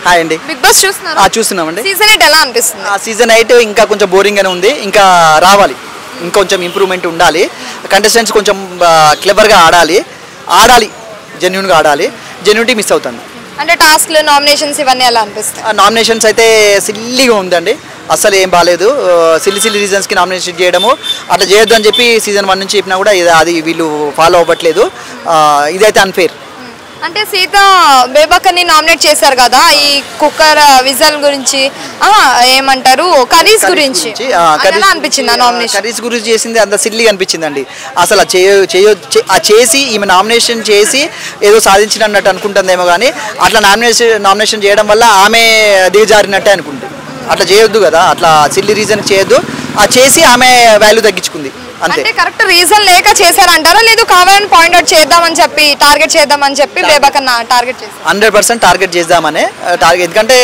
Hi అండి. Big boss చూస్తున్నారా? చూస్తున్నామండి. సీజన్ 8 ఎలా అనిపిస్తుంది? సీజన్ 8 ఇంకా కొంచెం బోరింగ్గానే ఉంది. ఇంకా రావాలి, ఇంకొంచెం ఇంప్రూవ్మెంట్ ఉండాలి. కంటెస్టెంట్స్ కొంచెం క్లెవర్గా ఆడాలి, జెన్యున్గా ఆడాలి. జెన్యునిటీ మిస్ అవుతుంది. అంటే టాస్క్లు, నామినేషన్స్ ఇవన్నీ ఎలా అనిపిస్తాయి? నామినేషన్స్ అయితే సిల్లీగా ఉందండి, అస్సలు ఏం బాగాలేదు. సిల్లి రీజన్స్కి నామినేషన్ చేయడము అట్లా చేయొద్దు అని చెప్పి సీజన్ 1 నుంచి చెప్పినా కూడా అది వీళ్ళు ఫాలో అవ్వట్లేదు. ఇదైతే అన్ఫేర్. అంటే సీత బేబక్కని నామినేట్ చేశారు కదా, ఈ కుక్కర్ విజల్ గురించి ఏమంటారు, కర్రీస్ గురించి ఎలా అనిపించింది? కర్రీస్ గురించి చేసింది అంత సిల్లీగా అనిపించిందండి. అసలు చేసి ఈమె నామినేషన్ చేసి ఏదో సాధించినట్టు అనుకుంటుందేమో, కానీ అట్లా నామినేషన్ చేయడం వల్ల ఆమె దిగజారినట్టే అనుకుంటుంది. అట్లా చేయొద్దు కదా, అట్లా సిల్లీ రీజన్ చేయొద్దు. చేసి ఆమె వాల్యూ తగ్గించుకుంది అంతే. అంటే కరెక్ట్ రీజన్ లేక చేశారంటారా, లేదు కావాలని పాయింట్అవుట్ చేద్దామని చెప్పి టార్గెట్ చేద్దామని చెప్పి బేబక్కన్న టార్గెట్ చేశారు? 100% టార్గెట్ చేద్దామనే ఎందుకంటే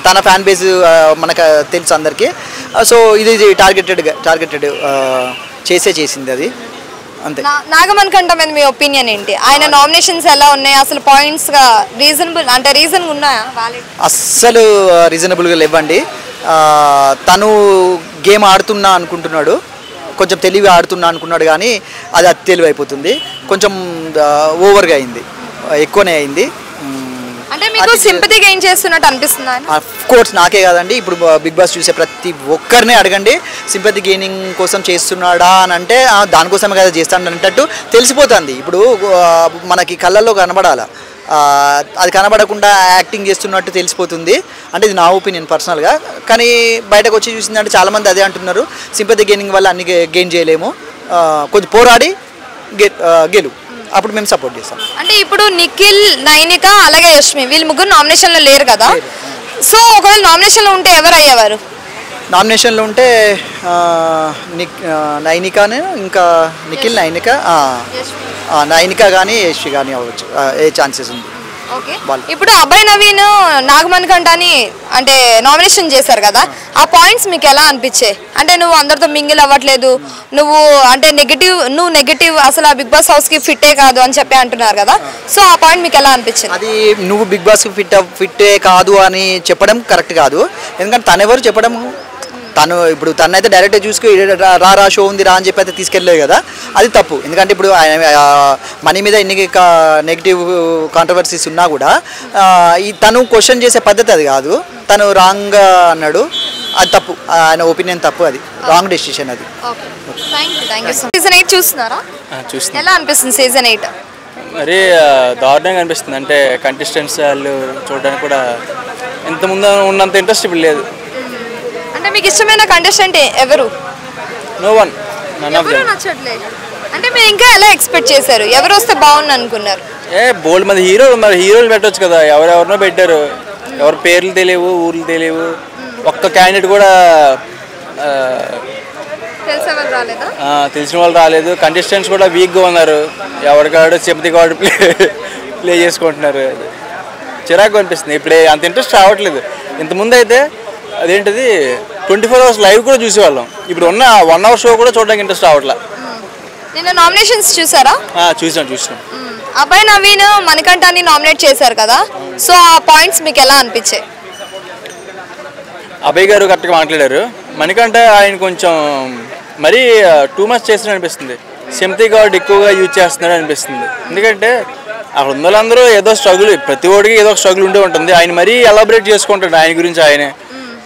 తన ఫ్యాన్ బేస్ మనకు తెలుసు అందరికీ. సో ఇది టార్గెటెడ్ చేసింది అది అంతే. నాగమణి కంట మీద మీ ఒపీనియన్ ఏంటి? ఆయన నామినేషన్స్ ఎలా ఉన్నాయి? అసలు పాయింట్స్ రీజనబుల్ అంటే రీజన్ ఉన్నాయా? అస్సలు రీజనబుల్గా లేవండి. తను గేమ్ ఆడుతున్నా అనుకుంటున్నాడు, కొంచెం తెలివి ఆడుతున్నా అనుకున్నాడు, కానీ అది తెలివి అయిపోతుంది. కొంచెం ఓవర్గా అయింది, ఎక్కువనే అయింది. అంటే మీకు సింపతి గెయిన్ చేస్తున్నట్టు అనిపిస్తుందా? ఆఫ్ కోర్స్ నాకే కాదండి, ఇప్పుడు బిగ్ బాస్ చూసే ప్రతి ఒక్కరినే అడగండి, సింపతి గెయినింగ్ కోసం చేస్తున్నాడా అని అంటే దానికోసమే కదా చేస్తాడు అన్నట్టు తెలిసిపోతుంది. ఇప్పుడు మనకి కళ్ళల్లో కనబడాలా, అది కనబడకుండా యాక్టింగ్ చేస్తున్నట్టు తెలిసిపోతుంది. అంటే ఇది నా ఒపీనియన్ పర్సనల్గా. కానీ బయటకు వచ్చి చూసిందంటే చాలామంది అదే అంటున్నారు, సింపతి గెయినింగ్ వల్ల అన్ని గెయిన్ చేయలేము, కొంచెం పోరాడి గెలు, అప్పుడు మేము సపోర్ట్ చేస్తాం. అంటే ఇప్పుడు నిఖిల్, నైనిక అలాగే యష్మి వీళ్ళు ముగ్గురు నామినేషన్లో లేరు కదా, సో ఒకవేళ నామినేషన్లో ఉంటే ఎవరు అయ్యేవారు? నామినేషన్లో ఉంటే నైనికానే, ఇంకా నిఖిల్, నైనిక కానీ యష్మి కానీ అవ్వచ్చు, ఏ ఛాన్సెస్ ఉంది. ఓకే, ఇప్పుడు అభయ్ నవీన్, నాగమణి కంటాని అంటే నామినేషన్ చేశారు కదా, ఆ పాయింట్స్ మీకు ఎలా అనిపించాయి? అంటే నువ్వు అందరితో మింగిల్ అవ్వట్లేదు, నువ్వు అంటే నెగటివ్ అసలు ఆ బిగ్ బాస్ హౌస్కి ఫిట్టే కాదు అని చెప్పి అంటున్నారు కదా, సో ఆ పాయింట్ మీకు ఎలా అనిపించింది? అది నువ్వు బిగ్ బాస్కి ఫిట్టే కాదు అని చెప్పడం కరెక్ట్ కాదు. ఎందుకంటే తనెవరు చెప్పడం, ఇప్పుడు తనైతే డైరెక్ట్గా చూసుకు రా షో ఉంది రా అని చెప్పి అయితే తీసుకెళ్ళలేదు కదా, అది తప్పు. ఎందుకంటే ఇప్పుడు మనీ మీద ఎన్ని నెగిటివ్ కాంట్రవర్సీస్ ఉన్నా కూడా తను క్వశ్చన్ చేసే పద్ధతి అది కాదు, తను రాంగ్ అన్నాడు, అది తప్పు. ఆయన ఒపీనియన్ తప్పు, అది రాంగ్ డెసిషన్ అది. సీజన్ 8 చూస్తున్నారా? ఎలా అనిపిస్తుంది సీజన్ 8? మరి దారుణంగా అనిపిస్తుంది. అంటే కంటెస్టెంట్స్ వాళ్ళు చూడడానికి కూడా ఇంతకుముందు ఉన్నంత ఇంట్రెస్ట్ ఇప్పుడు లేదు. అంటే మీకు ఇష్టమైన కంటెస్టెంట్ ఎవరు? No one, none of them. నచ్చట్లేదు అంటే మీరు ఇంకా ఎలా ఎక్స్పెక్ట్ చేశారు? ఎవరు వస్తే బాగుంది అనుకున్నారు? బోల్డ్ మంది హీరోలు పెట్టొచ్చు కదా, ఎవరెవరినో పెట్టారు, ఎవరి పేర్లు తెలియవు, ఊర్లు తెలియవు, ఒక్క క్యాండిడేట్ కూడా తెలిసిన వాళ్ళు రాలేదు. కంటెస్టెంట్స్ కూడా వీక్గా ఉన్నారు, ఎవరికాడు సింపతి కార్డు ప్లే చేసుకుంటున్నారు. చిరాకు అనిపిస్తుంది, ఇప్పుడే అంత ఇంట్రెస్ట్ రావట్లేదు. ఇంతకుముందు అయితే అదేంటిది 24 hours లైవ్ కూడా చూసేవాళ్ళం, ఇప్పుడు ఉన్న 1 hour షో కూడా చూడడానికి ఇంట్రెస్ట్ రావట్లేదు. నిన్న నామినేషన్స్ చూసారా? చూసాం. అభయ్ నవీన్, మణికంఠాన్ని నామినేట్ చేశారు కదా, సో ఆ పాయింట్స్ మీకు ఎలా అనిపించాయి? అభయ్ గారు కరెక్ట్గా మాట్లాడారు. మణికంఠ ఆయన కొంచెం మరీ టూ మచ్ చేస్తున్నారు అనిపిస్తుంది, సింపతి కార్డ్ ఎక్కువగా యూజ్ చేస్తున్నారు అనిపిస్తుంది. ఎందుకంటే అక్కడ ఉన్న వాళ్ళందరూ ఏదో స్ట్రగుల్, ప్రతి ఒడికి ఏదో స్ట్రగుల్ ఉండే ఉంటుంది. ఆయన మరీ ఎలాబరేట్ చేసుకుంటాడు ఆయన గురించి ఆయనే,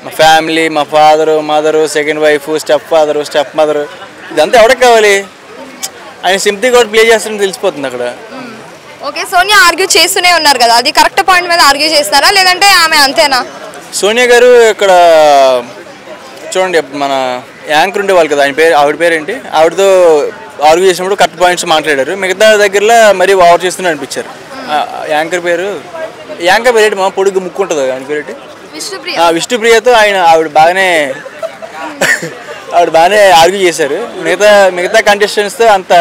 మా ఫ్యామిలీ, మా father, mother, second wife, step father, step mother, ఇదంతా ఎవరికి కావాలి? ఆయన సింపతి కార్డ్ ప్లే చేస్తారని తెలిసిపోతుంది అక్కడ. ఓకే, సోనియా ఆర్గ్యూ చేస్తూనే ఉన్నారు కదా, అది కరెక్ట్ పాయింట్ మీద ఆర్గ్యూ చేస్తారా లేదంటే ఆమె అంతేనా? సోనియా గారు ఇక్కడ చూడండి, మన యాంకర్ ఉండేవాళ్ళు కదా, ఆవిడ పేరు ఏంటి, ఆవిడతో ఆర్గ్యూ చేసినప్పుడు కరెక్ట్ పాయింట్స్ మాట్లాడారు. మిగతా దగ్గరలో మరీ ఓవర్ చేస్తూనే అనిపించారు. యాంకర్ పేరు ఏంటి, మా పొడుగు ముక్కు ఉంటుంది, ఆయన పేరు ఏంటి, విష్ణుప్రియతో ఆవిడ బాగానే ఆర్గ్యూ చేశారు. మిగతా కంటెస్టెంట్స్తో అంత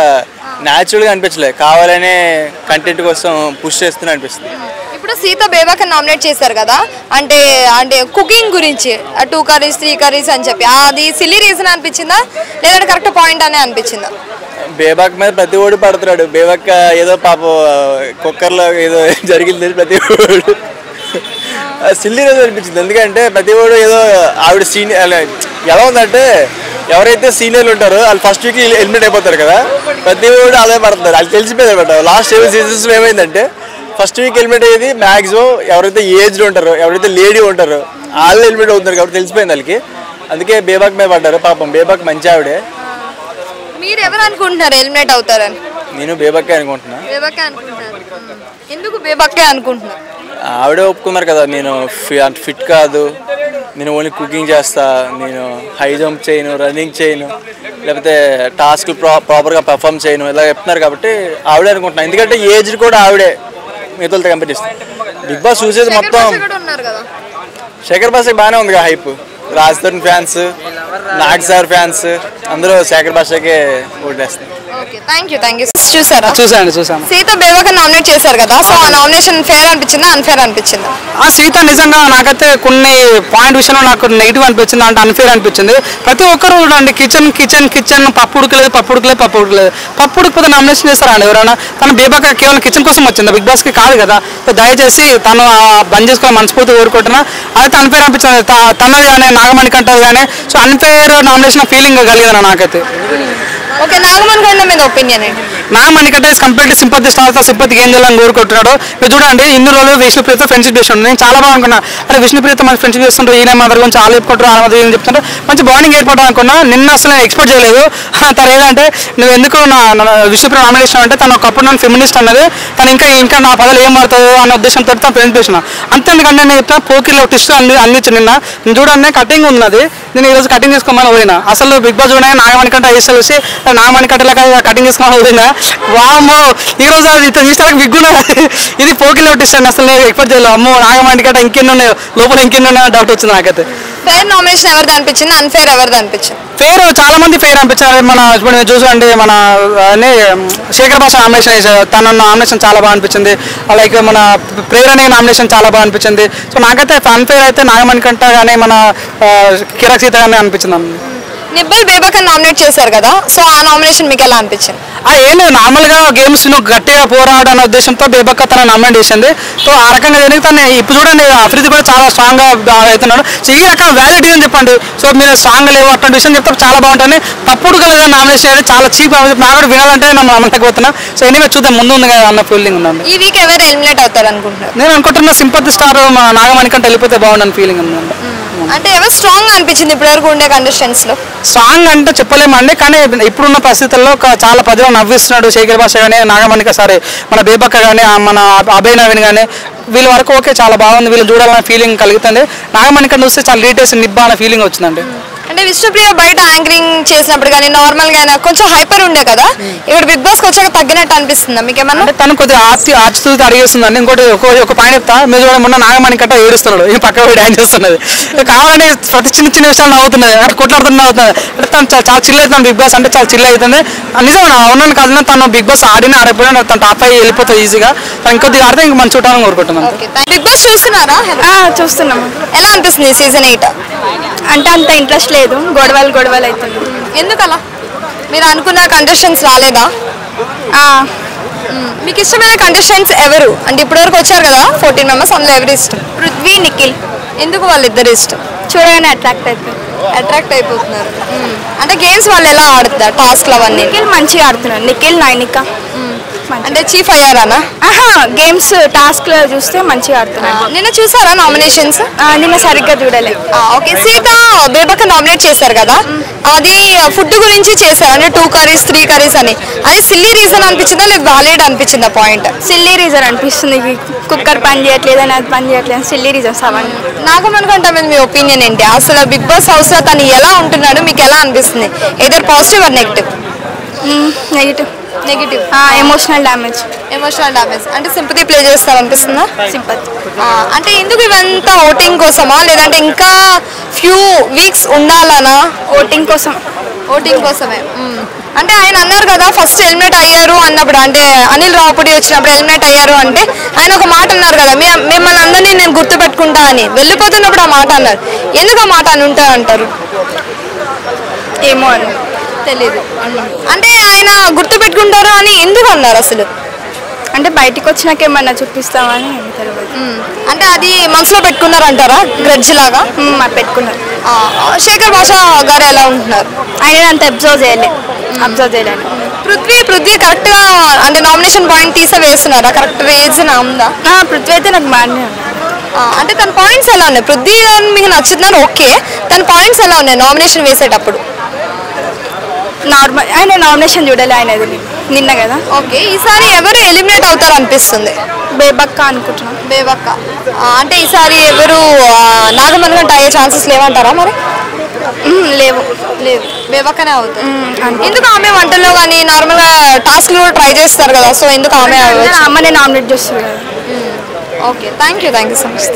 న్యాచురల్గా అనిపించలేదు, కావాలనే కంటెంట్ కోసం పుష్ చేస్తూనే అనిపిస్తుంది. ఇప్పుడు సీత బేబక్కని నామినేట్ చేశారు కదా, అంటే కుకింగ్ గురించి 2 curries 3 curries అని చెప్పి, అది సిల్లీ రీజన్ అనిపించిందా లేదంటే కరెక్ట్ పాయింట్ అనే అనిపించిందా? బేబక్ మీద ప్రతి ఓడి పడుతున్నాడు. బేబక్ ఏదో పాప కుక్కర్లో ఏదో జరిగింది ప్రతి ఓడు సిల్లీ రోజు అనిపించింది. ఎందుకంటే ప్రతి వాడు ఏదో ఆవిడ సీనియర్ ఎలా ఉందంటే ఎవరైతే సీనియర్లు ఉంటారో వాళ్ళు ఫస్ట్ వీక్ ఎలిమినేట్ అయిపోతారు కదా, ప్రతి వాడు అదే పడుతున్నారు. వాళ్ళు తెలిసిపోయింది అనమాట. లాస్ట్ 7 సీజన్స్లో ఏమైందంటే ఫస్ట్ వీక్ ఎలిమినేట్ అయ్యేది మ్యాక్సిమం ఎవరైతే ఏజ్డ్ ఉంటారో, ఎవరైతే లేడీ ఉంటారో వాళ్ళు ఎలిమినేట్ అవుతున్నారు కాబట్టి తెలిసిపోయింది వాళ్ళకి. అందుకే బేబాక్ మీద పడ్డారు. పాపం బేబాక్ మంచి ఆవిడే. మీరు ఎవరు అనుకుంటున్నారు ఎలిమినేట్ అవుతారని? నేను బేబాకే అనుకుంటున్నా. బేబాకే అనుకుంటున్నారు. ఎందుకు బేబాకే అనుకుంటున్నారు? ఆవిడే ఒప్పుకున్నారు కదా, నేను ఫిట్ కాదు, నేను ఓన్లీ కుకింగ్ చేస్తా, నేను హై జంప్ చేయను, రన్నింగ్ చేయను, లేకపోతే టాస్క్లు ప్రాపర్గా పర్ఫామ్ చేయను, ఇలా చెప్తున్నారు కాబట్టి ఆవిడే అనుకుంటున్నాను. ఎందుకంటే ఏజ్ కూడా ఆవిడే మిగతాలతో కంపేర్ చేస్తాను. బిగ్ బాస్ చూసేది మొత్తం శేఖర్ భాషకి బాగానే ఉంది కదా hype. Raj Tarun fans, Nag sir fans అందరూ శేఖర్ భాషకే ఓటేస్తారు. చూసారా? చూసాను. సీత బేబాక నామినేట్ చేశారు కదా, సో ఆ నామినేషన్ ఫేర్ అనిపించిందా అన్ఫేర్ అనిపించిందా? ఆ సీత నిజంగా నాకైతే కొన్ని పాయింట్ విషయంలో నాకు నెగిటివ్ అనిపించింది, అంటే అన్ఫేర్ అనిపించింది. ప్రతి ఒక్కరు చూడండి కిచెన్ పప్పు ఉడకలేదు పప్పు ఉడకపోతే నామినేషన్ చేస్తారండి ఎవరైనా? తను బేబాక కేవలం కిచెన్ కోసం వచ్చింది, బిగ్ బాస్కి కాదు కదా. దయచేసి తను బంద్ చేసుకొని మనస్ఫూర్తి కోరుకుంటున్నా. అయితే అన్ఫేర్ అనిపించింది తనది కానీ నాగమణి కంటది కానీ. సో అన్ఫేర్ నామినేషన్ ఫీలింగ్ కలిగింది నాకైతే. ఓకే, నాగమణి మీద ఒపీనియన్ ఏంటి? నాగమణి కంటే కంప్లీట్ సింపతి స్టార్తో సింపతికి ఏం చేయాలని కోరుకుంటున్నాడు. మీరు చూడండి ఇన్ని రోజులు విష్ణుప్రియతో ఫ్రెండ్షిప్ చేస్తుండే. నేను చాలా బాగా అనుకున్నా, అరే విష్ణుప్రియతో మన ఫ్రెండ్షిప్ చేస్తుంటారు, ఈయన మా గురించి చాలా చెప్పుకుంటారు, ఆ మధ్య చెప్తుంటారు, మంచి బాండింగ్ ఏర్పడడం అనుకున్నా. నిన్న అసలు నేను ఎక్స్పెక్ట్ చేయలేదు. తను ఏదంటే నువ్వు ఎందుకు నా విష్ణుప్రియ నామినేషన్ అంటే తను ఒకప్పుడు నన్ను ఫెమినిస్ట్ అన్నది, తను ఇంకా నా పదలు ఏం మారుతుందో అన్న ఉద్దేశంతో తను ఫ్రెండ్స్ చేసిన. అంతేందుకంటే నేను చెప్తా పోకిలో టిస్ట్ అందించి నిన్న నేను చూడండి కటింగ్ ఉన్నది, నేను ఈరోజు కటింగ్ చేసుకోమని పోయినా. అసలు బిగ్ బాస్ చూడగా నాగమణి కంటే ఐఎస్ఎల్ వచ్చి నాగమణి కంటే కటింగ్ చేసుకోమని పోయినా. వామ్మో ఈరోజు అది ఇట్లా తీసుకోవడానికి బిగ్గున్నా ఇది పోకిలో టిస్ట్ అండి. అసలు నేను ఎక్స్పెక్ట్ చేయలేదు. అమ్మో నాగమణి కంటే ఇంకెన్ని ఉన్నాయో లోపల ఇంకెన్ని ఉన్నాయో డౌట్ వచ్చింది నాకైతే. ఫేర్ నామినేషన్ ఎవరిది అనిపించింది, అన్ఫేర్ ఎవరిది అనిపించింది? ఫేర్ చాలా మంది ఫేర్ అనిపించారు. మన ఇప్పుడు చూసండి మన శేఖర్ భాష నామినేషన్ వేసారు, తన నామినేషన్ చాలా బాగా అనిపించింది. లైక్ మన ప్రేరణ నామినేషన్ చాలా బాగా అనిపించింది. సో నాకైతే అన్ఫేర్ అయితే నాగమణి కంట కానీ మన కిరాక్ సీత కానీ అనిపించింది. నిబ్బల్ బేబాక నామినేట్ చేశారు కదా, సో ఆ నామినేషన్ మీకు ఎలా అనిపించింది? ఏం లేదు, నార్మల్గా గేమ్స్ నువ్వు గట్టిగా పోరాడు అనే ఉద్దేశంతో బేబక్క తన నామినేట్ చేసింది. సో ఆ రకంగా జరిగి తను ఇప్పుడు చూడండి అఫ్రీది కూడా చాలా స్ట్రాంగ్గా అవుతున్నాడు. సో ఈ రకం వ్యాలిటీ అని చెప్పండి. సో మీరు స్ట్రాంగ్ లేవు అట్లాంటి విషయం చెప్తే చాలా బాగుంటుంది. తప్పుడు కదా నామినేషన్ అయితే చాలా చీప్ నాకు కూడా వినాలంటే నేను నమ్మకపోతున్నా. సో ఎనివే చూద్దాం, ముందు ఉంది కదా అన్న ఫీలింగ్ ఉందండి. ఈ వీక్ ఎవరు ఎలిమినేట్ అవుతారు అనుకుంటున్నారు? నేను అనుకుంటున్నా సింపతి స్టార్ నాగమణి కంటే వెళ్ళిపోతే బాగుండని ఫీలింగ్ ఉందండి. అంటే ఎవరు స్ట్రాంగ్ అనిపించింది ఇప్పటివరకు ఉండే కంటెస్టెంట్స్ లో? స్ట్రాంగ్ అంటే చెప్పలేమండి, కానీ ఇప్పుడున్న పరిస్థితుల్లో చాలా ప్రజలు నవ్విస్తున్నాడు. శేఖర్ భాష కానీ నాగమణిక సారీ మన బేబక్క కానీ మన అభయ్ నవీన్ కానీ వీళ్ళ వరకు ఓకే చాలా బాగుంది, వీళ్ళు చూడాలన్న ఫీలింగ్ కలుగుతుంది. నాగమణిక చూస్తే చాలా లీటెస్ట్ నిబ్బా అనే ఫీలింగ్ వచ్చిందండి. అంటే విష్ణుప్రియ బయట యాంకరింగ్ చేసినప్పుడు కానీ నార్మల్ గా కొంచెం హైపర్ ఉండే కదా, ఇప్పుడు బిగ్ బాస్ వచ్చాక తగ్గినట్టు అనిపిస్తుందా మీకు ఏమన్నా? అంటే తను కొద్దిగా ఆచితూ అడిగేస్తుందండి. ఇంకోటి ఒక పాయింట్ చెప్తా, మీరు చూడండి మొన్న నాగమణి కట్ట ఏడుస్తున్నాడు, ఈ పక్క పోయి డాన్స్ చేస్తున్నది. కావాలంటే ప్రతి చిన్న విషయాలు నవ్వుతున్నది, అంటే కొట్లాడుతున్న అవుతుంది. అంటే తను చాలా చిల్ అవుతుంది బిగ్ బాస్ అంటే చాలా చిల్ అవుతుంది. నిజం అవునని కాదు, తను బిగ్ బాస్ ఆడిపోయినా తను టాప్ అయ్యి వెళ్ళిపోతుంది ఈజీగా. తను ఇంకొద్దిగా ఆడితే ఇంక మంచి చూడాలని కోరుకుంటున్నాను. బిగ్ బాస్ చూస్తున్నారా? చూస్తున్నాము. ఎలా అనిపిస్తుంది సీజన్ 8? అంటే అంత ఇంట్రెస్ట్ లేదు, గొడవలు అవుతుంది. ఎందుకలా? మీరు అనుకున్న కంటెస్టెంట్స్ రాలేదా? మీకు ఇష్టమైన కంటెస్టెంట్స్ ఎవరు? అంటే ఇప్పటివరకు వచ్చారు కదా 14 మెంబర్స్, అందులో ఎవరు ఇష్టం? పృథ్వీ, నిఖిల్. ఎందుకు వాళ్ళిద్దరు ఇష్టం? చూడగానే అట్రాక్ట్ అయిపోతున్నారు. అంటే గేమ్స్ వాళ్ళు ఎలా ఆడుతున్నారు, టాస్క్లు అవన్నీ? నిఖిల్ మంచిగా ఆడుతున్నారు, నిఖిల్ నైనిక. అంటే చీఫ్ అయ్యారానా? గేమ్స్ టాస్క్ లో చూస్తే మంచిగా ఆడుతున్నారు. నిన్న చూసారా నామినేషన్స్? నిన్న సరిగ్గా చూడలేదు. ఓకే, సీత బేబక్క నామినేట్ చేశారు కదా, అది ఫుడ్ గురించి చేశారు, అంటే 2 కర్రీస్ 3 కర్రీస్ అని. అది సిల్లీ రీజన్ అనిపించిందా లేదా వ్యాలిడ్ అనిపించిందా? పాయింట్ సిల్లీ రీజన్ అనిపిస్తుంది. కుక్కర్ పని చేయట్లేదు అని, అది పని చేయట్లేదు, సిల్లీ రీజన్స్ అవన్నీ. నాగమణికంటే మీద మీ ఒపీనియన్ ఏంటి? అసలు బిగ్ బాస్ హౌస్ లో తను ఎలా ఉంటున్నాడు, మీకు ఎలా అనిపిస్తుంది? Either positive or negative? Negative. Emotional damage అంటే సింపతి ప్లే చేస్తారు అనిపిస్తుందా? సింపతి. అంటే ఎందుకు ఇవంతా ఓటింగ్ కోసమా, లేదంటే ఇంకా ఫ్యూ వీక్స్ ఉండాలనా? ఓటింగ్ కోసమే. అంటే ఆయన అన్నారు కదా ఫస్ట్ ఎలిమినేట్ అయ్యారు అన్నప్పుడు, అంటే అనిల్ రావుపూడి వచ్చినప్పుడు ఎలిమినేట్ అయ్యారు అంటే ఆయన ఒక మాట అన్నారు కదా, మిమ్మల్ని అందరినీ నేను గుర్తు పెట్టుకుంటా అని. వెళ్ళిపోతున్నప్పుడు ఆ మాట అన్నారు. ఎందుకు ఆ మాట అని ఉంటా అంటారు? ఏమో అని తెలీదు. అంటే ఆయన గుర్తు పెట్టుకుంటారు అని ఎందుకు అన్నారు అసలు? అంటే బయటికి వచ్చినాక ఏమన్నా చూపిస్తామని తెలియదు. అంటే అది మనసులో పెట్టుకున్నారంటారా గ్రడ్జ్ లాగా? పెట్టుకున్నారు. శేఖర్ భాష గారు ఎలా ఉంటున్నారు? ఆయన అంత అబ్జర్వ్ చేయలేదు. పృథ్వీ కరెక్ట్ గా అంటే నామినేషన్ పాయింట్ తీసే వేస్తున్నారా? కరెక్ట్ రేజ్ ఉందా? పృథ్వీ అయితే నాకు బాగానే అంటే తన పాయింట్స్ ఎలా ఉన్నాయి? పృథ్వీ గారు మీకు నచ్చుతున్నారు, ఓకే. తన పాయింట్స్ ఎలా ఉన్నాయి నామినేషన్ వేసేటప్పుడు? నార్మల్. ఆయన నామినేషన్ చూడాలి ఆయనది నిన్న కదా. ఓకే, ఈసారి ఎవరు ఎలిమినేట్ అవుతారు అనిపిస్తుంది? బేబక్క అనుకుంటున్నాను. బేబక్క అంటే ఈసారి ఎవరు నాగమణికంట అయ్యే ఛాన్సెస్ లేవంటారా మరి? లేవు. బేబక్కనే అవుతుంది. ఎందుకు ఆమె వంటల్లో కానీ నార్మల్గా టాస్క్లు కూడా ట్రై చేస్తారు కదా, సో ఎందుకు ఆమె అమ్మనే నామినేట్ చేస్తారు కదా. Okay, thank you so much.